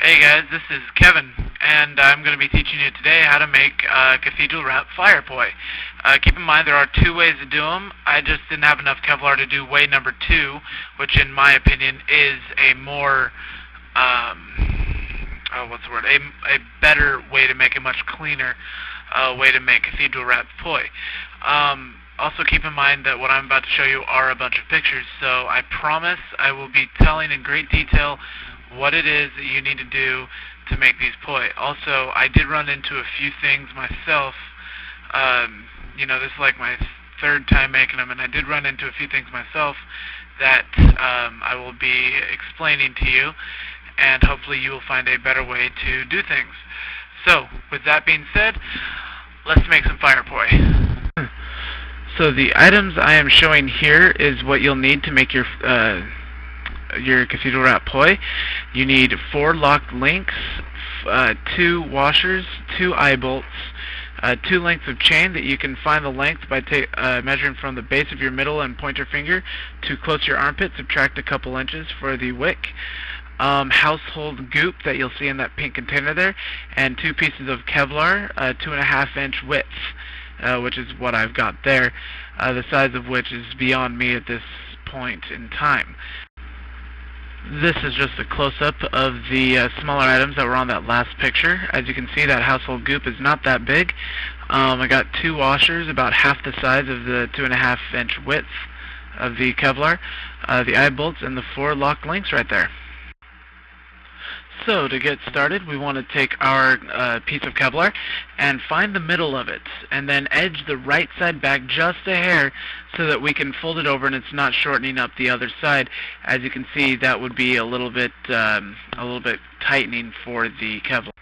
Hey guys, this is Kevin, and I'm going to be teaching you today how to make cathedral wrap fire poi. Keep in mind there are two ways to do them. I just didn't have enough Kevlar to do way number 2, which in my opinion is a more, a better way to make a much cleaner way to make cathedral wrap poi. Also keep in mind that what I'm about to show you are a bunch of pictures, so I promise I will be telling in great detail what it is that you need to do to make these poi. Also, I did run into a few things myself. This is like my third time making them, and I did run into a few things myself that I will be explaining to you, and hopefully you will find a better way to do things. So, with that being said, let's make some fire poi. So the items I am showing here is what you'll need to make your cathedral wrap poi. You need 4 locked links, 2 washers, 2 eye bolts, 2 lengths of chain that you can find the length by measuring from the base of your middle and pointer finger to close to your armpit. Subtract a couple inches for the wick. Household goop that you'll see in that pink container there, and 2 pieces of Kevlar, 2.5 inch width, which is what I've got there, the size of which is beyond me at this point in time. This is just a close-up of the smaller items that were on that last picture. As you can see, that household goop is not that big. I got 2 washers, about half the size of the 2.5 inch width of the Kevlar, the eye bolts, and the 4 locked links right there. So to get started, we want to take our piece of Kevlar and find the middle of it, and then edge the right side back just a hair so that we can fold it over and it's not shortening up the other side. As you can see, that would be a little bit tightening for the Kevlar.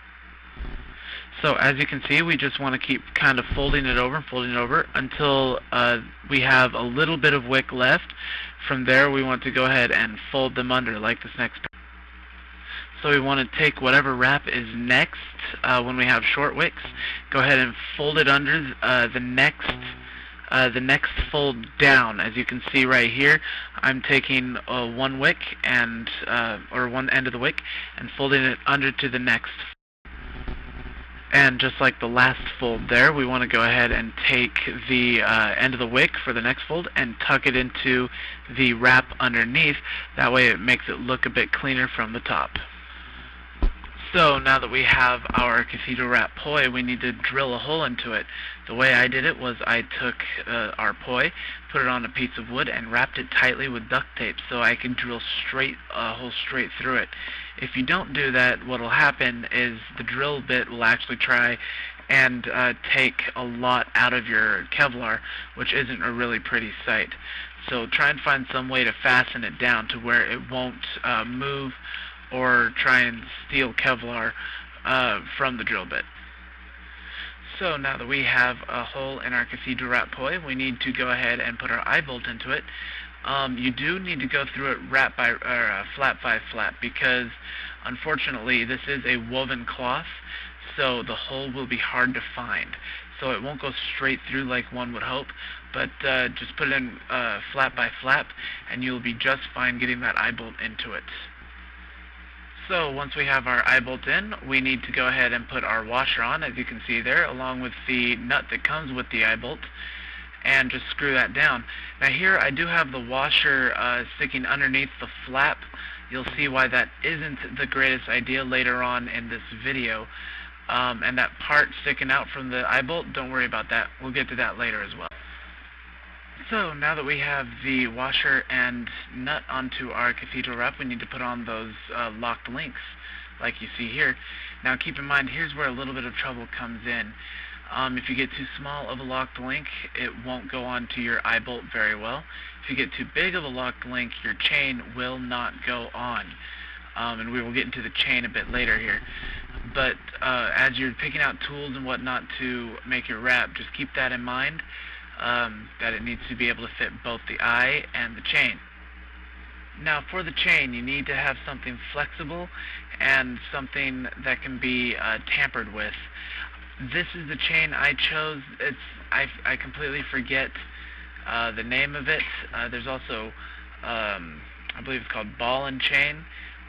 So as you can see, we just want to keep kind of folding it over until we have a little bit of wick left. From there, we want to go ahead and fold them under like this next. So we want to take whatever wrap is next when we have short wicks, go ahead and fold it under the next fold down. As you can see right here, I'm taking one wick and or one end of the wick and folding it under to the next. And just like the last fold there, we want to go ahead and take the end of the wick for the next fold and tuck it into the wrap underneath. That way it makes it look a bit cleaner from the top. So now that we have our cathedral wrap poi, we need to drill a hole into it. The way I did it was I took our poi, put it on a piece of wood, and wrapped it tightly with duct tape so I can drill a hole straight through it. If you don't do that, what will happen is the drill bit will actually try and take a lot out of your Kevlar, which isn't a really pretty sight. So try and find some way to fasten it down to where it won't move or try and steal Kevlar from the drill bit. So now that we have a hole in our cathedral wrap poi, we need to go ahead and put our eye bolt into it. You do need to go through it flap by flap, because unfortunately this is a woven cloth, so the hole will be hard to find. So it won't go straight through like one would hope, but just put it in flap by flap and you'll be just fine getting that eye bolt into it. So once we have our eye bolt in, we need to go ahead and put our washer on, as you can see there, along with the nut that comes with the eye bolt, and just screw that down. Now here I do have the washer sticking underneath the flap. You'll see why that isn't the greatest idea later on in this video. And that part sticking out from the eye bolt, don't worry about that. We'll get to that later as well. So now that we have the washer and nut onto our cathedral wrap, we need to put on those locked links like you see here. Now keep in mind, here's where a little bit of trouble comes in. If you get too small of a locked link, it won't go onto your eye bolt very well. If you get too big of a locked link, your chain will not go on. And we will get into the chain a bit later here. But as you're picking out tools and whatnot to make your wrap, just keep that in mind. That it needs to be able to fit both the eye and the chain. Now for the chain, you need to have something flexible and something that can be tampered with. This is the chain I chose. I completely forget the name of it. There's also, I believe it's called ball and chain,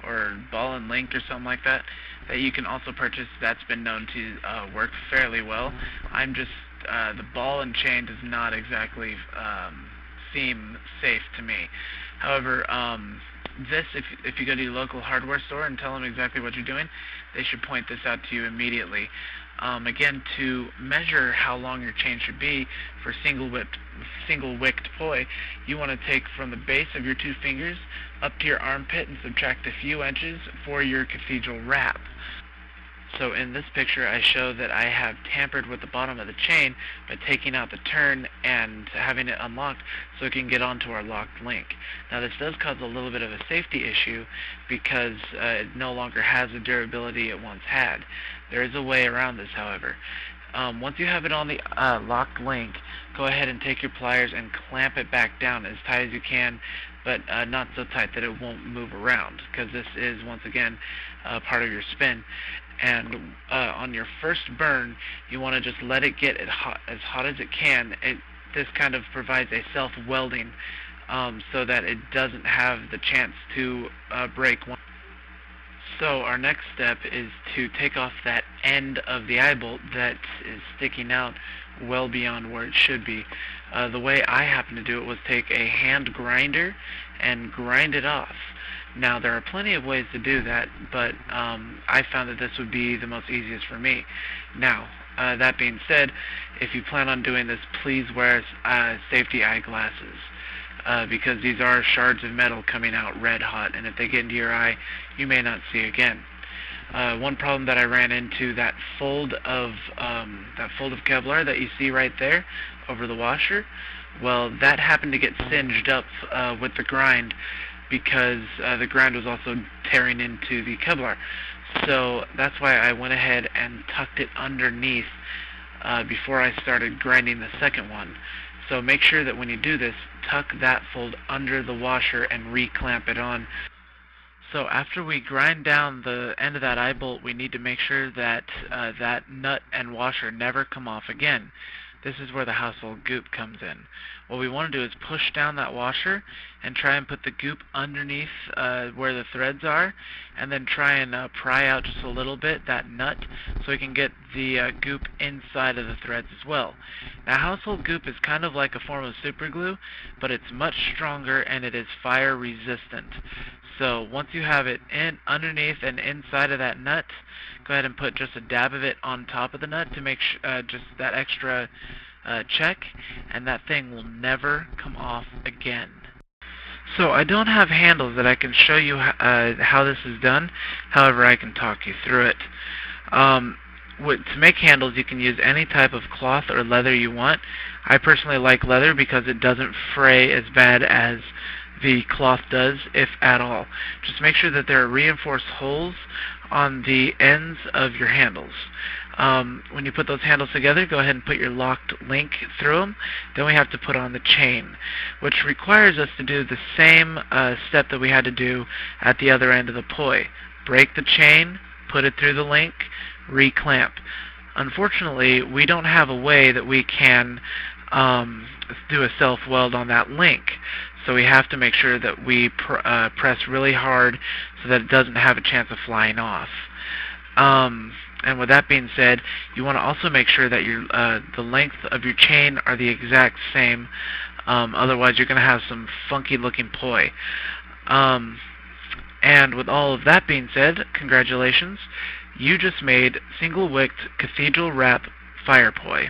or ball and link or something like that that you can also purchase. That's been known to work fairly well. I'm just the ball and chain does not exactly seem safe to me. However, this, if you go to your local hardware store and tell them exactly what you're doing, they should point this out to you immediately. Again, to measure how long your chain should be for single wicked poi, you want to take from the base of your two fingers up to your armpit and subtract a few inches for your cathedral wrap. So in this picture I show that I have tampered with the bottom of the chain by taking out the turn and having it unlocked so it can get onto our locked link. Now this does cause a little bit of a safety issue because it no longer has the durability it once had. There is a way around this, however. Once you have it on the locked link, go ahead and take your pliers and clamp it back down as tight as you can, but not so tight that it won't move around, because this is, once again, part of your spin. And on your first burn, you want to just let it get as hot as it can. This kind of provides a self-welding so that it doesn't have the chance to break. So our next step is to take off that end of the eye bolt that is sticking out well beyond where it should be. The way I happen to do it was take a hand grinder and grind it off. Now there are plenty of ways to do that, but I found that this would be the most easiest for me. Now, that being said, if you plan on doing this, please wear safety eyeglasses. Because these are shards of metal coming out red hot, and if they get into your eye, you may not see again. One problem that I ran into, that fold of Kevlar that you see right there over the washer, well, that happened to get singed up with the grind because the grind was also tearing into the Kevlar. So that's why I went ahead and tucked it underneath before I started grinding the second one. So make sure that when you do this, tuck that fold under the washer and re-clamp it on. So after we grind down the end of that eye bolt, we need to make sure that that nut and washer never come off again. This is where the household goop comes in. What we want to do is push down that washer and try and put the goop underneath where the threads are, and then try and pry out just a little bit that nut so we can get the goop inside of the threads as well. Now household goop is kind of like a form of super glue, but it's much stronger and it is fire resistant. So once you have it underneath and inside of that nut, go ahead and put just a dab of it on top of the nut to make just that extra check, and that thing will never come off again. So I don't have handles that I can show you how this is done. However, I can talk you through it. To make handles, you can use any type of cloth or leather you want. I personally like leather because it doesn't fray as bad as the cloth does, if at all. Just make sure that there are reinforced holes on the ends of your handles. When you put those handles together, go ahead and put your locked link through them. Then we have to put on the chain, which requires us to do the same step that we had to do at the other end of the poi. Break the chain, put it through the link, re-clamp. Unfortunately, we don't have a way that we can do a self-weld on that link. So we have to make sure that we press really hard so that it doesn't have a chance of flying off. And with that being said, you want to also make sure that the length of your chain are the exact same. Otherwise, you're going to have some funky-looking poi. And with all of that being said, congratulations. You just made single-wicked cathedral wrap fire poi.